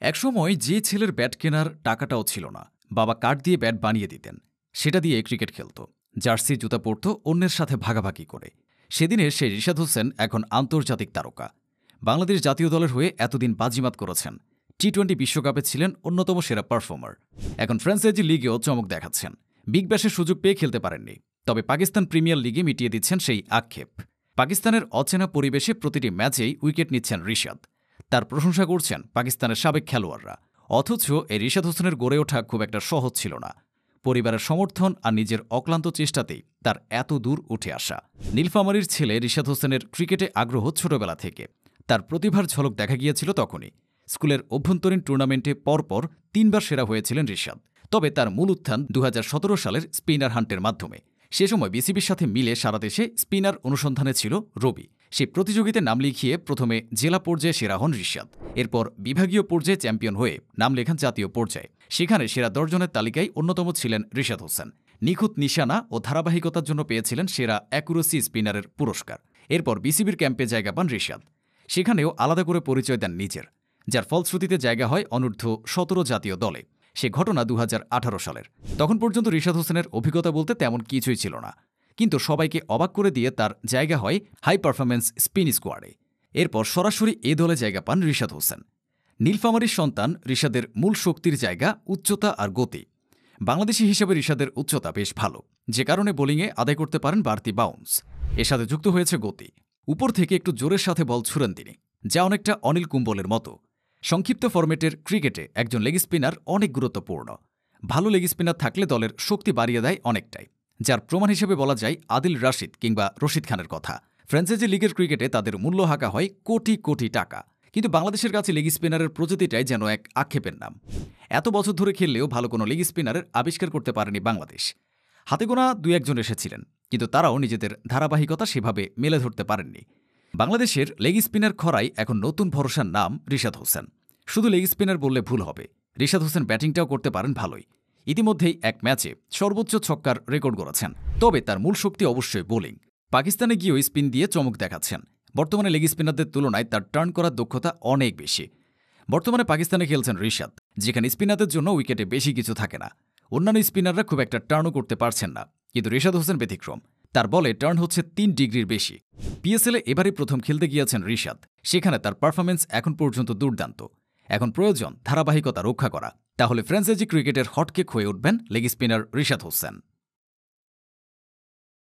একসময় যে ছেলের ব্যাট কেনার টাকাটাও ছিল না, বাবা কাঠ দিয়ে ব্যাট বানিয়ে দিতেন। সেটা দিয়ে ক্রিকেট খেলত, জার্সি জুতা পরত অন্যের সাথে ভাগাভাগি করে। সেদিনের সেই রিশাদ হোসেন এখন আন্তর্জাতিক তারকা। বাংলাদেশ জাতীয় দলের হয়ে এতদিন বাজিমাত করেছেন। টি-20 বিশ্বকাপে ছিলেন অন্যতম সেরা পারফর্মার। এখন ফ্র্যাঞ্চাইজি লিগেও চমক দেখাচ্ছেন। বিগ ব্যাশের সুযোগ পেয়ে খেলতে পারেননি, তবে পাকিস্তান প্রিমিয়ার লিগে মিটিয়ে দিচ্ছেন সেই আক্ষেপ। পাকিস্তানের অচেনা পরিবেশে প্রতিটি ম্যাচেই উইকেট নিচ্ছেন রিশাদ। তার প্রশংসা করছেন পাকিস্তানের সাবেক খেলোয়াড়রা। অথচ এই রিশাদ হোসেনের গড়ে ওঠা খুব একটা সহজ ছিল না। পরিবারের সমর্থন আর নিজের অক্লান্ত চেষ্টাতেই তার এত দূর উঠে আসা। নীলফামারীর ছেলে রিশাদ হোসেনের ক্রিকেটে আগ্রহ ছোটবেলা থেকে। তার প্রতিভার ঝলক দেখা গিয়েছিল তখনই। স্কুলের অভ্যন্তরীণ টুর্নামেন্টে পরপর ৩ বার সেরা হয়েছিলেন রিশাদ। তবে তার মূল উত্থান ২০১৭ সালের স্পিনার হান্টের মাধ্যমে। সে সময় বিসিবির সাথে মিলে সারা দেশে স্পিনার অনুসন্ধানে ছিল রবি। সেই প্রতিযোগিতায় নাম লিখিয়ে প্রথমে জেলা পর্যায়ে সেরা হন রিশাদ। এরপর বিভাগীয় পর্যায়ে চ্যাম্পিয়ন হয়ে নাম লেখান জাতীয় পর্যায়ে। সেখানে সেরা ১০ জনের তালিকায় অন্যতম ছিলেন রিশাদ হোসেন। নিখুঁত নিশানা ও ধারাবাহিকতার জন্য পেয়েছিলেন সেরা অ্যাকুরেসি স্পিনারের পুরস্কার। এরপর বিসিবির ক্যাম্পে জায়গা পান রিশাদ। সেখানেও আলাদা করে পরিচয় দেন নিজের, যার ফলশ্রুতিতে জায়গা হয় অনূর্ধ্ব ১৭ জাতীয় দলে। সে ঘটনা ২০১৮ সালের। তখন পর্যন্ত রিশাদ হোসেনের অভিজ্ঞতা বলতে তেমন কিছুই ছিল না, কিন্তু সবাইকে অবাক করে দিয়ে তার জায়গা হয় হাই পারফরম্যান্স স্পিন স্কোয়াডে। এরপর সরাসরি এ দলে জায়গা পান রিশাদ হোসেন। নীলফামারীর সন্তান রিশাদের মূল শক্তির জায়গা উচ্চতা আর গতি। বাংলাদেশি হিসেবে রিশাদের উচ্চতা বেশ ভালো, যে কারণে বোলিংয়ে আদায় করতে পারেন বাড়তি বাউন্স। এর সাথে যুক্ত হয়েছে গতি। উপর থেকে একটু জোরের সাথে বল ছুড়েন তিনি, যা অনেকটা অনিল কুম্বলের মতো। সংক্ষিপ্ত ফরম্যাটের ক্রিকেটে একজন লেগ স্পিনার অনেক গুরুত্বপূর্ণ। ভালো লেগ স্পিনার থাকলে দলের শক্তি বাড়িয়ে দেয় অনেকটাই, যার প্রমাণ হিসেবে বলা যায় আদিল রাশিদ কিংবা রশিদ খানের কথা। ফ্র্যাঞ্চাইজি লিগের ক্রিকেটে তাদের মূল্য হাঁকা হয় কোটি কোটি টাকা, কিন্তু বাংলাদেশের কাছে লেগ স্পিনারের প্রজাতিটাই যেন এক আক্ষেপের নাম। এত বছর ধরে খেললেও ভালো কোনো লেগ স্পিনারের আবিষ্কার করতে পারেনি বাংলাদেশ। হাতে গোনা ২-১ জন এসেছিলেন, কিন্তু তারাও নিজেদের ধারাবাহিকতা সেভাবে মেলে ধরতে পারেননি। বাংলাদেশের লেগ স্পিনার খরায় এখন নতুন ভরসার নাম রিশাদ হোসেন। শুধু লেগ স্পিনার বললে ভুল হবে, রিশাদ হোসেন ব্যাটিংটাও করতে পারেন ভালোই। ইতিমধ্যেই এক ম্যাচে সর্বোচ্চ ছক্কার রেকর্ড গড়েছেন। তবে তার মূল শক্তি অবশ্যই বোলিং। পাকিস্তানে গিয়েও স্পিন দিয়ে চমক দেখাচ্ছেন। বর্তমানে লেগ স্পিনারদের তুলনায় তার টার্ন করার দক্ষতা অনেক বেশি। বর্তমানে পাকিস্তানে খেলছেন রিশাদ, যেখানে স্পিনারদের জন্য উইকেটে বেশি কিছু থাকে না। অন্যান্য স্পিনাররা খুব একটা টার্নও করতে পারছেন না, কিন্তু রিশাদ হোসেন ব্যতিক্রম। তার বলে টার্ন হচ্ছে ৩ ডিগ্রির বেশি। পিএসএলে এবারই প্রথম খেলতে গিয়েছেন রিশাদ। সেখানে তার পারফরম্যান্স এখন পর্যন্ত দুর্দান্ত। এখন প্রয়োজন ধারাবাহিকতা রক্ষা করা, তাহলে ফ্র্যাঞ্চাইজি ক্রিকেটের হটকেক হয়ে উঠবেন লেগ স্পিনার রিশাদ হোসেন।